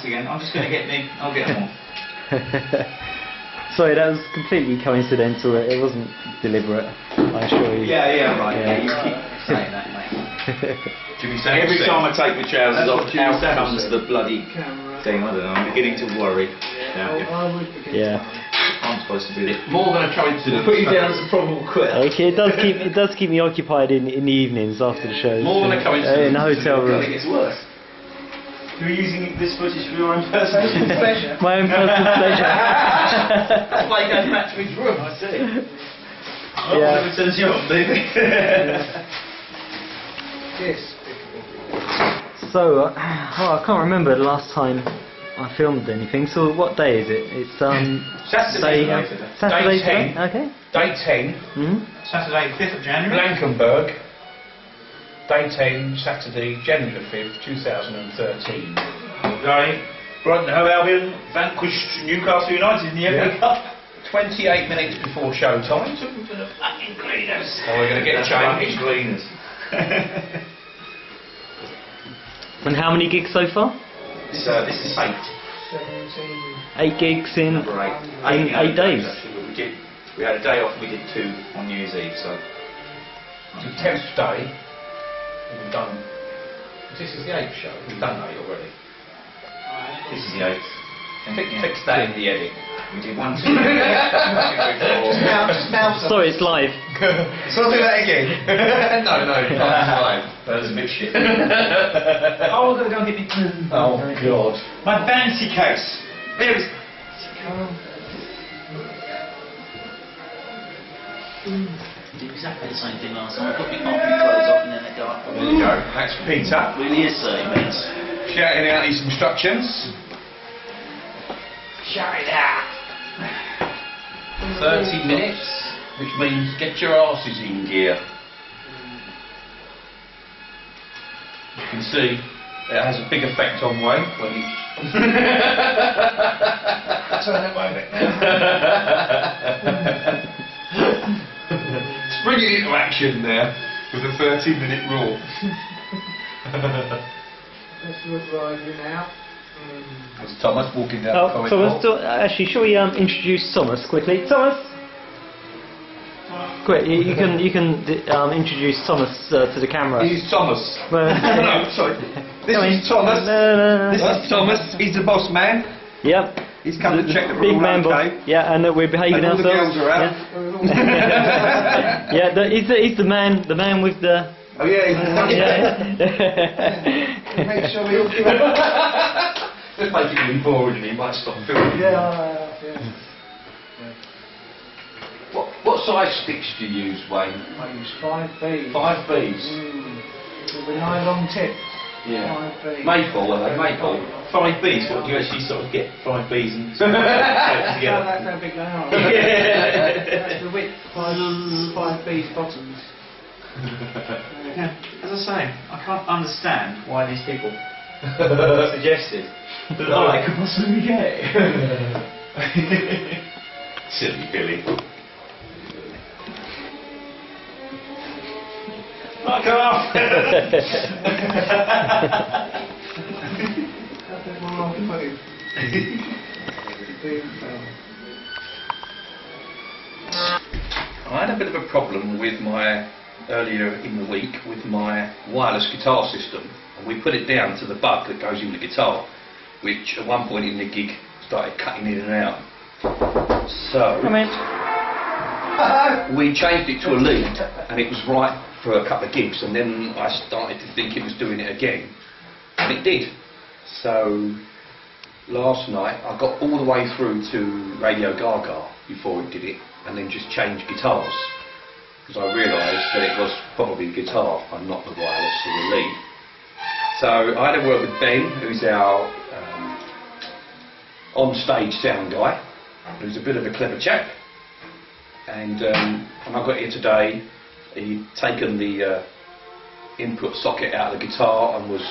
thanks again. I'm just going to get Nick. I'll get them all. Sorry, that was completely coincidental. It wasn't deliberate, I assure you. Yeah, right. Yeah. You keep saying that, mate. Every time I take my trousers off, out comes the bloody thing. I don't know. I'm beginning to worry. Yeah. I'm supposed to be the More than a coincidence. put you down as a probable quitter. Okay, it does keep me occupied in the evenings after the shows. More than a coincidence. In the hotel room. It gets worse. You're using this footage for your own personal pleasure. My own personal pleasure. That's why you go back to his room. I see. Yeah. It turns you off, baby. Yes. So, I can't remember the last time I filmed anything. So, what day is it? It's Saturday. Saturday. Day 10. Okay. Day 10, Saturday, 5th of January. Blankenberg. Day 10, Saturday, January the 5th, 2013. Right. Brighton Hove Albion vanquished Newcastle United in the FA Cup. 28 minutes before show time. So Fucking cleaners. we're going to get Fucking changed. cleaners. And how many gigs so far? This is 8. 8 gigs in Number 8. in 8 days. Actually, but we had a day off. We did 2 on New Year's Eve. So. The 10th day, we've done. This is the 8th show. We've done 8 already. This is the 8th. Fix that in the edit. We did 1, 2, 3, 4. Sorry, it's live. So I'll do that again. no, it's fine. That was a bit shit. Oh, I'm going to go and get me. Oh God. My fancy case. Here it is. Did exactly the same thing last time. I put my clothes off and then they go up. There you go. That's Peter. Really is 30 minutes. Shouting out his instructions. Shout it out. 30 minutes, which means get your asses in gear. You can see it has a big effect on Wayne when he... Turn that way a bit. Spring it into action there with a 30-minute rule. Let's look lively now. There's Thomas walking down the Oh, corridor. Thomas, actually, shall we introduce Thomas quickly? Thomas! Quick, you can introduce Thomas to the camera. He's Thomas. Well, No, sorry. This Come in. is Thomas. No. This is Thomas. He's the boss man. Yep. He's come to check that we're Big all man okay. boss. Yeah, and that we're behaving And all the ourselves. girls are out. Yeah, he's the man with the. Oh yeah. Make sure we all keep Just make it really boring and he might stop filming. Yeah. What size sticks do you use, Wayne? I use 5Bs. 5Bs. With a nylon tip. Yeah. 5Bs. Maple, are they? Maple. 5Bs, what do you actually sort of get? 5Bs and No, together? that's how big they are. That's the width. 5Bs bottoms. Yeah, as I say, I can't understand why these people suggested that I could possibly get it. Silly Billy. Fuck off! I had a bit of a problem with earlier in the week with my wireless guitar system, and we put it down to the bug that goes in the guitar, which at one point in the gig started cutting in and out. So Come in. we changed it to a lead, and it was right for a couple of gigs, and then I started to think it was doing it again, and it did. So last night I got all the way through to Radio Gaga before it did it, and then just changed guitars, because I realised that it was probably the guitar and not the wireless or the lead. So I had a word with Ben, who's our on-stage sound guy, who's a bit of a clever chap, and when I got here today, he'd taken the input socket out of the guitar and was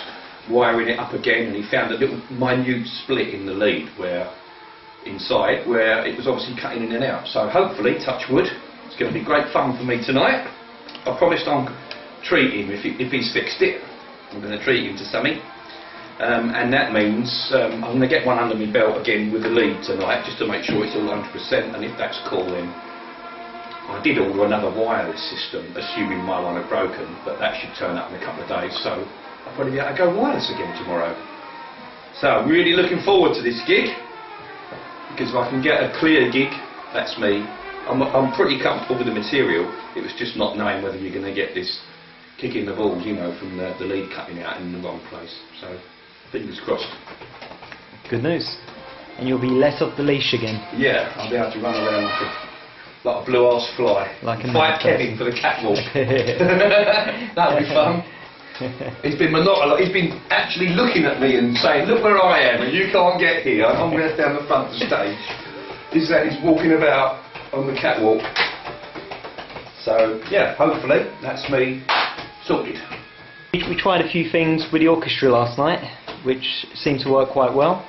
wiring it up again, and he found a little minute split in the lead inside where it was obviously cutting in and out. So hopefully, touch wood, it's going to be great fun for me tonight. I promised I'll treat him if he's fixed it. I'm going to treat him to something. and that means I'm going to get one under my belt again with the lead tonight, just to make sure it's all 100%, and if that's cool, then I did order another wireless system, assuming my one had broken, but that should turn up in a couple of days, so I'll probably be able to go wireless again tomorrow. So I'm really looking forward to this gig, because if I can get a clear gig, that's me. I'm pretty comfortable with the material. It was just not knowing whether you're going to get this kicking the balls, you know, from the lead cutting out in the wrong place. So fingers crossed. Good news. And you'll be let off the leash again. Yeah, I'll be able to run around like a blue-ass fly. Like a fight Kevin for the catwalk. That'll be fun. He's been He's been actually looking at me and saying, "Look where I am, and you can't get here. I'm right down the front of the stage." He's walking about on the catwalk. So yeah, hopefully that's me sorted. We tried a few things with the orchestra last night, which seemed to work quite well.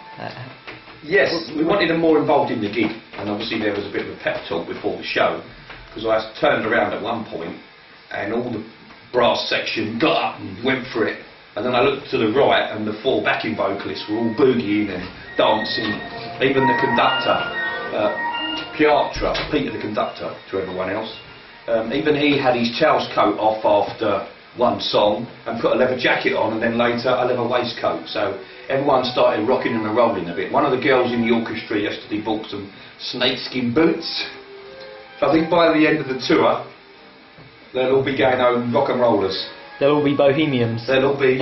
Yes, we wanted them more involved in the gig, and obviously there was a bit of a pep talk before the show, because I turned around at one point and all the brass section got up and went for it, and then I looked to the right and the 4 backing vocalists were all boogieing and dancing. Even the conductor, Piatra, Peter the conductor to everyone else, even he had his Charles coat off after one song and put a leather jacket on, and then later a leather waistcoat. So everyone started rocking and rolling a bit. One of the girls in the orchestra yesterday bought some snakeskin boots. So I think by the end of the tour they'll all be going home rock and rollers. They'll all be Bohemians. They'll all be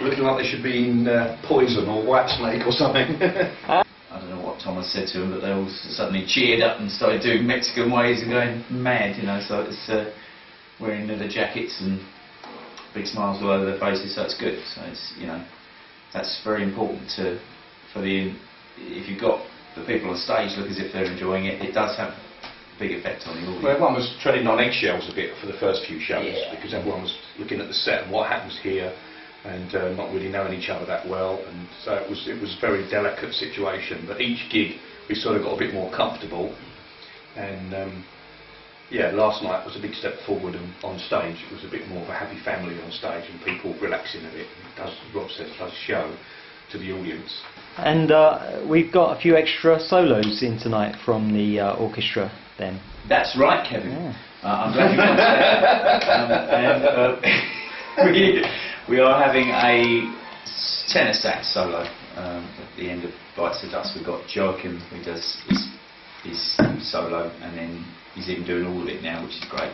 looking like they should be in Poison or Whitesnake or something. I don't know what Thomas said to them, but they all suddenly cheered up and started doing Mexican ways and going mad, you know. So it's wearing leather jackets and big smiles all over their faces. So it's good. So it's, you know, that's very important if you've got the people on stage look as if they're enjoying it. It does have a big effect on the audience. Well, everyone was treading on eggshells a bit for the first few shows, Yeah. because everyone was looking at the set and what happens here, and not really knowing each other that well, and so it was a very delicate situation. But each gig we sort of got a bit more comfortable, and yeah, last night was a big step forward, and on stage it was a bit more of a happy family on stage and people relaxing a bit. It does, Rob says, does show to the audience. And we've got a few extra solos in tonight from the orchestra then. That's right, Kevin. Yeah. I'm glad you got that. We are having a tenor sax solo at the end of Bites the Dust. We've got Joachim who does his solo, and then he's even doing all of it now, which is great.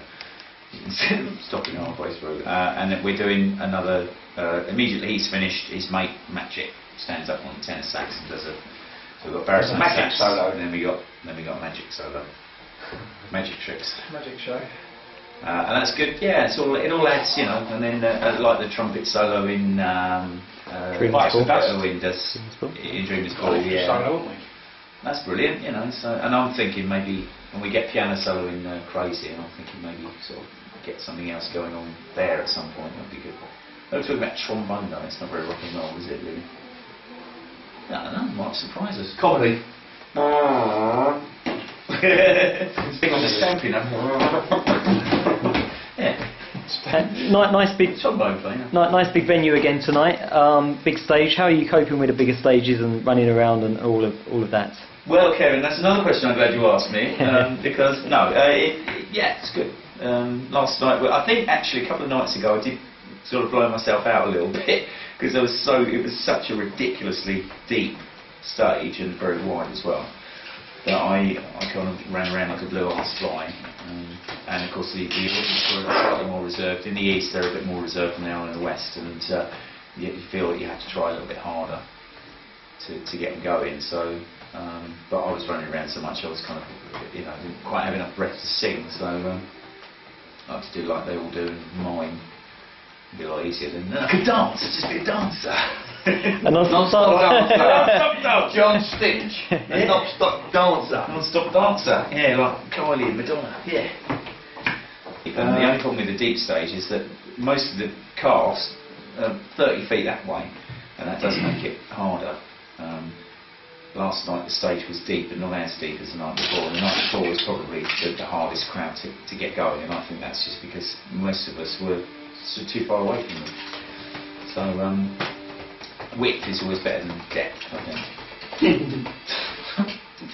Instead of stopping halfway through. And then we're doing another, immediately he's finished, his mate Magic stands up on the tenor sax and does so we've got baritone Magic sax, solo. and then we got Magic solo. Magic tricks. Magic show. And that's good, yeah, it all adds, you know, and then like the trumpet solo in Dreamers Ball. Owen does in Dreamers Ball, yeah. Solo, won't we? That's brilliant, you know, so, and I'm thinking maybe when we get piano solo in Crazy, and I'm thinking maybe sort of get something else going on there at some point, that'd be good. We're talking about trombone though, it's not very rock and roll, is it really? I don't know, might surprise us. Comedy. Big on the stamp, you know. Yeah. Nice big Trombone player. nice big venue again tonight. Big stage. How are you coping with the bigger stages and running around and all of that? Well, Kevin, that's another question I'm glad you asked me, because, no, yeah, it's good. Last night, well, I think actually a couple of nights ago I did sort of blow myself out a little bit, because it was such a ridiculously deep stage and very wide as well, that I kind of ran around like a blue-ass fly. And of course the audience were slightly more reserved. In the east they're a bit more reserved than they are in the west, and you feel that you have to try a little bit harder to get them going. So, but I was running around so much I was kind of, you know, didn't quite have enough breath to sing. So I had to do like they all do and mime. It'd be a lot easier than I could dance. I'd just be a dancer. A non-stop Non-stop John Stitch. A non-stop dancer. Non-stop dancer. Yeah, like Kylie and Madonna. Yeah. The only problem with the deep stage is that most of the cast are 30 feet that way, and that does make it harder. Last night the stage was deep, but not as deep as the night before. The night before was probably the hardest crowd to get going, and I think that's just because most of us were too far away from them. So width is always better than depth, I think.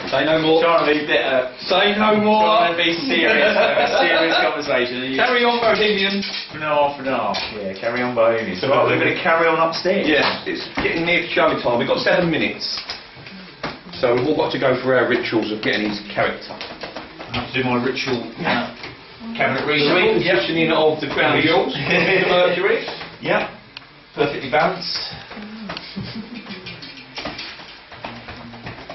Say no more. Trying to be better. Say no more. Trying to be serious. Have a serious conversation. Carry on, Bohemians. No. Yeah, carry on, Bohemians. So we're going to carry on upstairs. Yeah, it's getting near show time. We've got 7 minutes. So we've all got to go through our rituals of getting his character. I have to do my ritual cabinet Repositioning of the crown jewels. The Mercury. Yeah, perfectly balanced.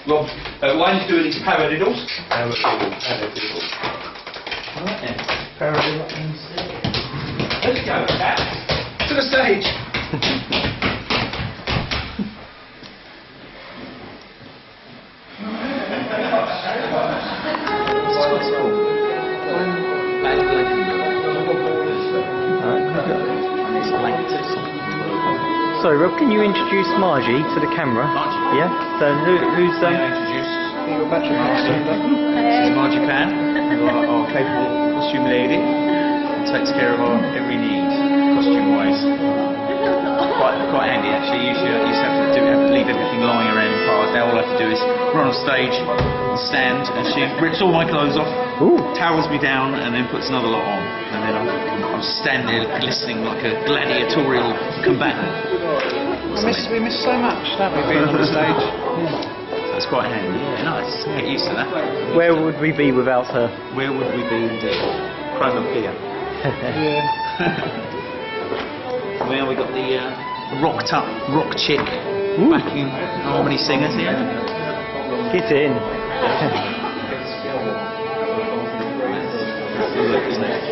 Rob, Wayne's doing his paradiddles. Paradiddles. Right then, paradiddles. Let's go with that. To the stage. Sorry, Rob, can you introduce Margie to the camera? Margie? Yeah? So who's Introduce Your battery This is Margie Pan, who are our capable costume lady, and takes care of our every need, costume-wise. Quite handy actually. You used to have to leave everything lying around in piles. Now all I have to do is run on stage and stand, and she rips all my clothes off, Ooh. towels me down, and then puts another lot on, and then I'm standing there glistening like a gladiatorial combatant. We miss so much, don't we, being on the stage? That's quite handy. Yeah, nice. Get used to that. Where would we be without her? Where would we be indeed? Chroma Pier. Yeah. Well, we got the rocked up rock chick backing harmony singers here. Get in. Isn't it?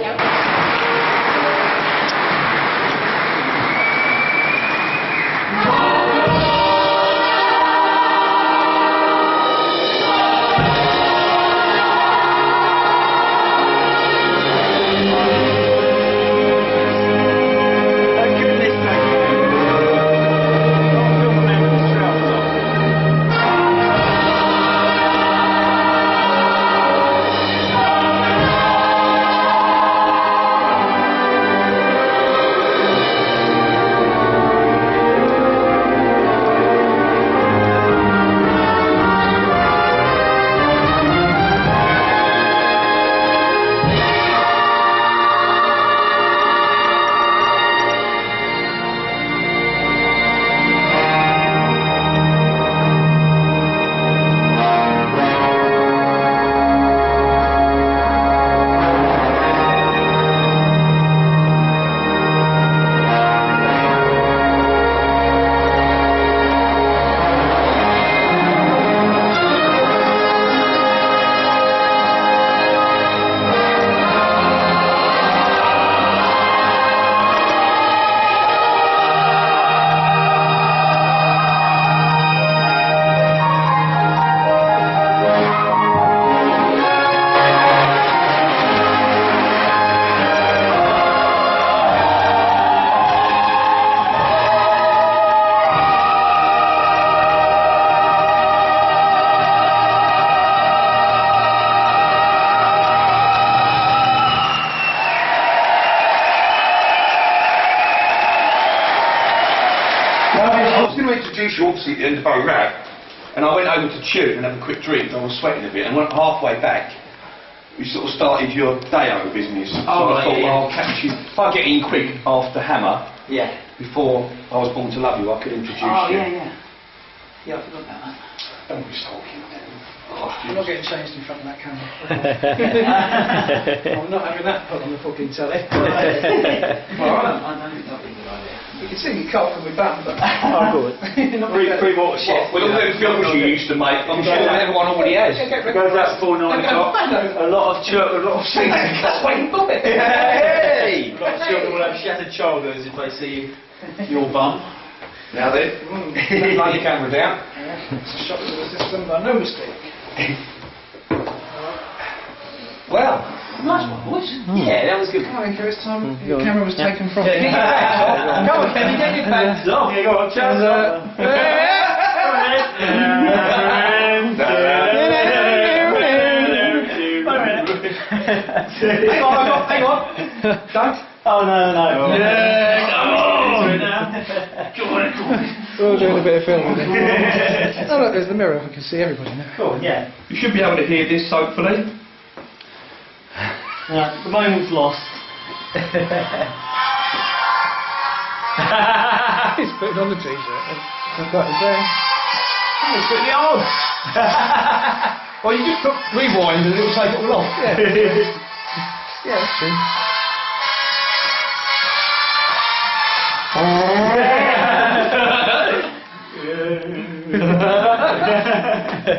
Introduce you obviously at the end of Bo Rap, and I went over to Tune and have a quick drink. I was sweating a bit, and went halfway back. You sort of started your day over business. So I thought, well, I'll catch you. If I get in quick after Hammer, before I Was Born to Love You, I could introduce you. Yeah, I forgot about that. Don't be talking, man. I'm not getting changed in front of that camera. I'm not having that put on the fucking telly. Well, I don't think that'd be a good idea. You can see me cough and we bum, but Oh, good. Free water shit. With all them films you used to make, I'm sure everyone already has. Goes out before 9 o'clock. A lot of children, a lot of children. Wait, stop it! Hey! A lot of children will have shattered childhoods if they see your bum. Now then, lay your camera down. it's a shock to the system by no mistake. Well, nice one, boys. Yeah, that was good. I think it's time go your on. camera was taken from Get you. your pants off. Come on, Kenny, get your pants off. Yeah, go on, chance Hang on. Don't. Oh, no. Yeah, come on. Come on. We're all doing a bit of filming. Oh look, there's the mirror. I can see everybody now. Cool, yeah. You should be able to hear this, hopefully. The moment's lost. He's putting on the t-shirt. That's what he's saying. It's pretty odd. Well, you just put rewind and it'll take it all off. Yeah, yeah, that's true.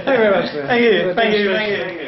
Thank you very much. Thank you.